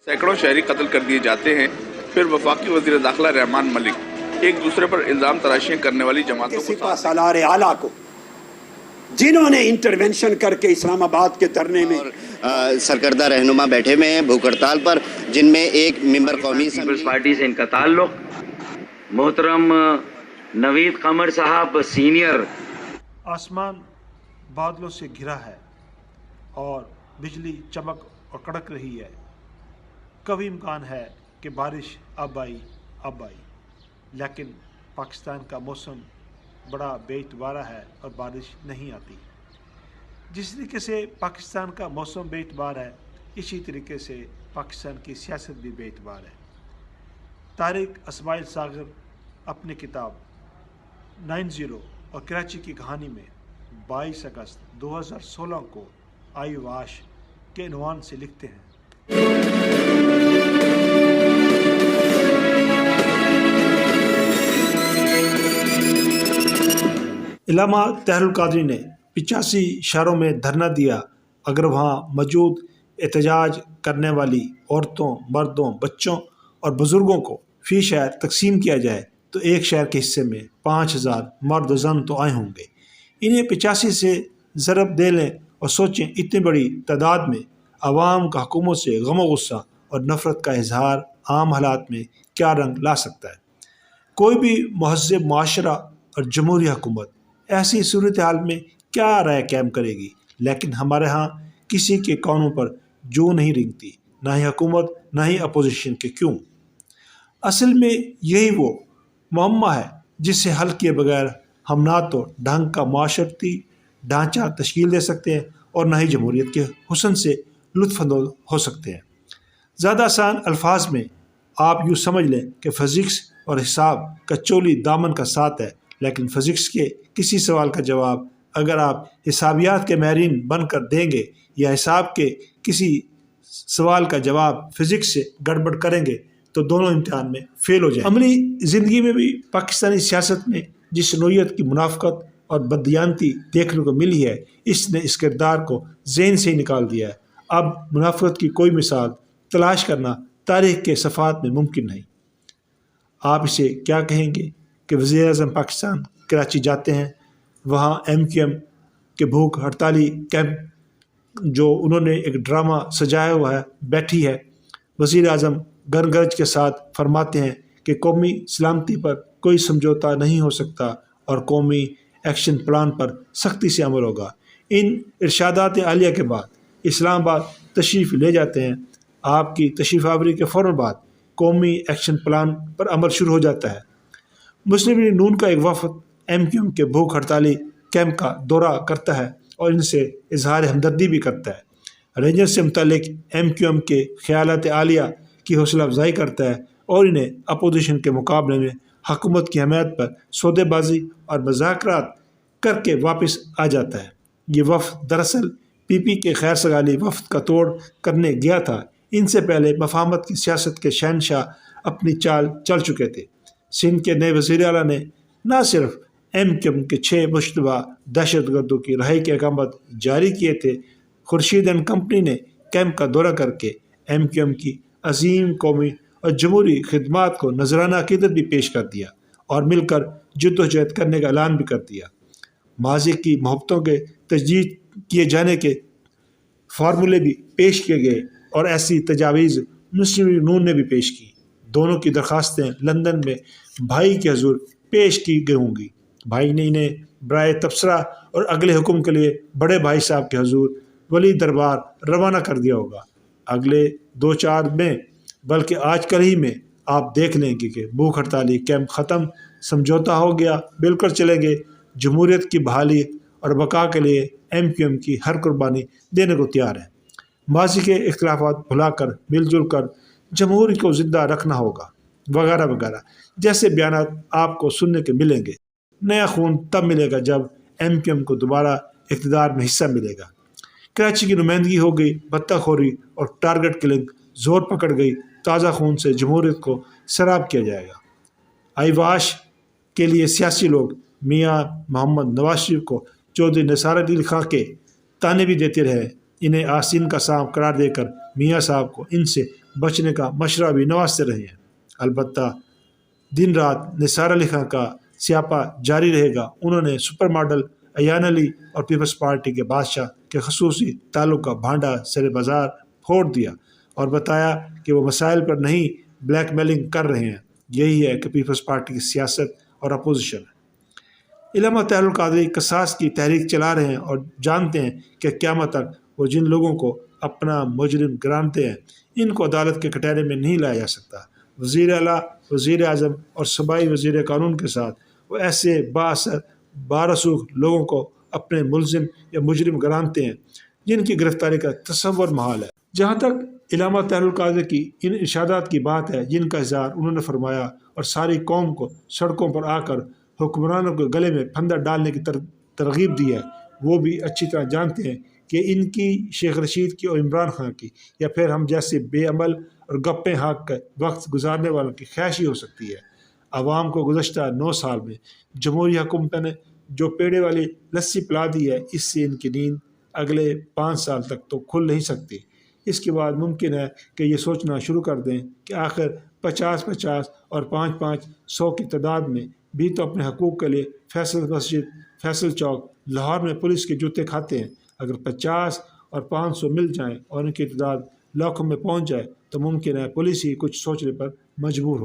सैकड़ों शहरी कत्ल कर दिए जाते हैं। फिर वफाकी वजीर दाखिला रहमान मलिक एक दूसरे पर इल्जाम तराशियां करने वाली जमातों को सिपा सालार आला को जिन्होंने इंटरवेंशन करके इस्लामाबाद के धरने में सरकर्दा रहनुमा बैठे हुए हैं भूख हड़ताल पर, जिनमें एक मेंबर कौमी पीपल्स पार्टी से इनका ताल्लुक। मोहतरम नवीद कमर साहब सीनियर। आसमान बादलों से घिरा है और बिजली चमक और कड़क रही है। कभी इम्कान है कि बारिश अब आई, लेकिन पाकिस्तान का मौसम बड़ा बेइतबारा है और बारिश नहीं आती। जिस तरीके से पाकिस्तान का मौसम बेइतबार है, इसी तरीके से पाकिस्तान की सियासत भी बेइतबार है। तारिक इस्माइल सागर अपनी किताब 90 और कराची की कहानी में 22 अगस्त 2016 को आई वाश के इन्वान से लिखते हैं। इलामा तहरुल कादरी ने 85 शहरों में धरना दिया। अगर वहाँ मौजूद एहतजाज करने वाली औरतों, मर्दों, बच्चों और बुज़ुर्गों को फी शहर तकसीम किया जाए तो एक शहर के हिस्से में 5000 मर्द जन तो आए होंगे। इन्हें 85 से ज़रब दे लें और सोचें इतनी बड़ी तादाद में आवाम का हुकूमत से गम व गुस्सा और नफ़रत का इजहार आम हालात में क्या रंग ला सकता है। कोई भी महज़ब माशरा और जमहूरी हुकूमत ऐसी सूरत हाल में क्या राय कायम करेगी। लेकिन हमारे यहाँ किसी के कानों पर जू नहीं रेंगती, ना ही हुकूमत ना ही अपोजिशन के। क्यों? असल में यही वो मुअम्मा है जिसे हल किए बगैर हम ना तो ढंग का माशरती ढांचा तश्कील दे सकते हैं और ना ही जमहूरियत के हुस्न से लुत्फ़अंदोज़ हो सकते हैं। ज़्यादा आसान अल्फाज में आप यूँ समझ लें कि फ़िज़िक्स और हिसाब का चोली दामन का साथ है, लेकिन फ़िज़िक्स के किसी सवाल का जवाब अगर आप हिसाबियात के माहिरीन बनकर देंगे या हिसाब के किसी सवाल का जवाब फ़िज़िक्स से गड़बड़ करेंगे तो दोनों इम्तिहान में फ़ेल हो जाए। अमली ज़िंदगी में भी पाकिस्तानी सियासत में जिस नोयत की मुनाफ़क़त और बददियानती देखने को मिली है, इसने इस किरदार को ज़हन से ही निकाल दिया है। अब मुनाफ़क़त की कोई मिसाल तलाश करना तारीख़ के सफ़ात में मुमकिन नहीं। आप इसे क्या कहेंगे कि वज़ीर-ए-आज़म पाकिस्तान कराची जाते हैं, वहाँ MQM के भूख हड़ताली कैंप जो उन्होंने एक ड्रामा सजाया हुआ है बैठी है। वज़ीर-ए-आज़म गरगज के साथ फरमाते हैं कि कौमी सलामती पर कोई समझौता नहीं हो सकता और कौमी एक्शन प्लान पर सख्ती से अमल होगा। इन इरशादात आलिया के बाद इस्लामाबाद तशरीफ़ ले जाते हैं। आपकी तशरीफ़ आवरी के फ़ौरन बाद कौमी एक्शन प्लान पर अमल शुरू हो जाता है। मुस्लिम लीग नून का एक वफ़द MQM के भूख हड़ताली कैंप का दौरा करता है और इनसे इजहार हमदर्दी भी करता है। रेंजर से मुतालिक MQM के ख़यालात आलिया की हौसला अफजाई करता है और इन्हें अपोजिशन के मुकाबले में हुकूमत की हमायत पर सौदेबाजी और मुज़ाकरात करके वापस आ जाता है। ये वफ़द दरअसल PP के खैर सगाली वफ़द का तोड़ करने गया था। इनसे पहले मफाहमत की सियासत के शहनशाह अपनी चाल चल चुके थे। सिंध के नए वज़ीर आला ने न सिर्फ MQM के 6 मुश्तबा दहशतगर्दों की रहाई के अहकाम जारी किए थे, खुर्शीद एंड कंपनी ने कैंप का दौरा करके MQM की अजीम कौमी और जमहूरी खिदमात को नजराना अकीदत भी पेश कर दिया और मिलकर जद्दोजहद करने का ऐलान भी कर दिया। माजी की मोहब्बतों के तजदीद किए जाने के फार्मूले भी पेश किए गए और ऐसी तजावीज़ मुस्लिम लीग नून ने भी पेश की। दोनों की दरख्वास्तें लंदन में भाई के हजूर पेश की गई होंगी। भाई ने इन्हें बराए तबसरा और अगले हुक्म के लिए बड़े भाई साहब के हजूर वली दरबार रवाना कर दिया होगा। अगले 2-4 में बल्कि आज कल ही में आप देख लेंगे कि भूख हड़ताली कैंप ख़त्म, समझौता हो गया, मिलकर चलेंगे। जमहूरियत की बहाली और बका के लिए MQM की हर कुर्बानी देने को तैयार है। माजी के इख्तिलाफ़ात भुलाकर मिलजुल कर जमहूरी को ज़िंदा रखना होगा, वगैरह वगैरह जैसे बयानात आपको सुनने के मिलेंगे। नया खून तब मिलेगा जब MQM को दोबारा इक़्तिदार में हिस्सा मिलेगा। कराची की नुमाइंदगी हो गई, बत्ताखोरी और टारगेट किलिंग जोर पकड़ गई। ताज़ा खून से जमहूरियत को सराब किया जाएगा। आईवाश के लिए सियासी लोग मियाँ मोहम्मद नवाज शरीफ को चौधरी निसारुद्दीन लिखा के ताने भी देते रहे। इन्हें आसीन का सांप करार देकर मियाँ साहब को इनसे बचने का मशवरा भी नवाजते रहे हैं। अलबत्ता दिन रात निसार अली खां का स्यापा जारी रहेगा। उन्होंने सुपर मॉडल अयान अली और पीपल्स पार्टी के बादशाह के खसूसी ताल्लुक का भांडा सरे बाजार फोड़ दिया और बताया कि वो मसाइल पर नहीं ब्लैक मेलिंग कर रहे हैं। यही है कि पीपल्स पार्टी की सियासत और अपोजिशन है। इलामा ताहिरुल कादरी कसास की तहरीक चला रहे हैं और जानते हैं कि क़यामत तक वो जिन लोगों को अपना मुजरिम गिराते हैं इनको अदालत के कटहरे में नहीं लाया जा सकता। वज़ीर आला, वज़ीर आज़म और सूबाई वज़ीर कानून के साथ वो ऐसे बाअसर बारसूख लोगों को अपने मुलजिम या मुजरिम गिराते हैं जिनकी गिरफ्तारी का तसव्वुर महाल है। जहाँ तक इलामा ताहिरुल कादरी की इन इरशादात की बात है जिनका इज़हार उन्होंने फरमाया और सारी कौम को सड़कों पर आकर हुक्मरानों के गले में फंदा डालने की तरगीब दी है, वो भी अच्छी तरह जानते हैं कि इनकी शेख रशीद की और इमरान खान की या फिर हम जैसे बेअमल और गप्पे हाँक कर वक्त गुजारने वालों की ख्वाहिश ही हो सकती है। आवाम को गुज़श्ता 9 साल में जमहूरी हुकूमत ने जो पेड़े वाली लस्सी पिला दी है, इससे इनकी नींद अगले 5 साल तक तो खुल नहीं सकती। इसके बाद मुमकिन है कि ये सोचना शुरू कर दें कि आखिर 50-50 और 5-5 100 की तादाद में भी तो अपने हकूक़ के लिए फैसल मस्जिद, फैसल चौक, लाहौर में पुलिस के जूते खाते हैं। अगर 50 और 500 मिल जाएं और इनकी तादाद लाखों में पहुंच जाए तो मुमकिन है पुलिस ही कुछ सोचने पर मजबूर हो।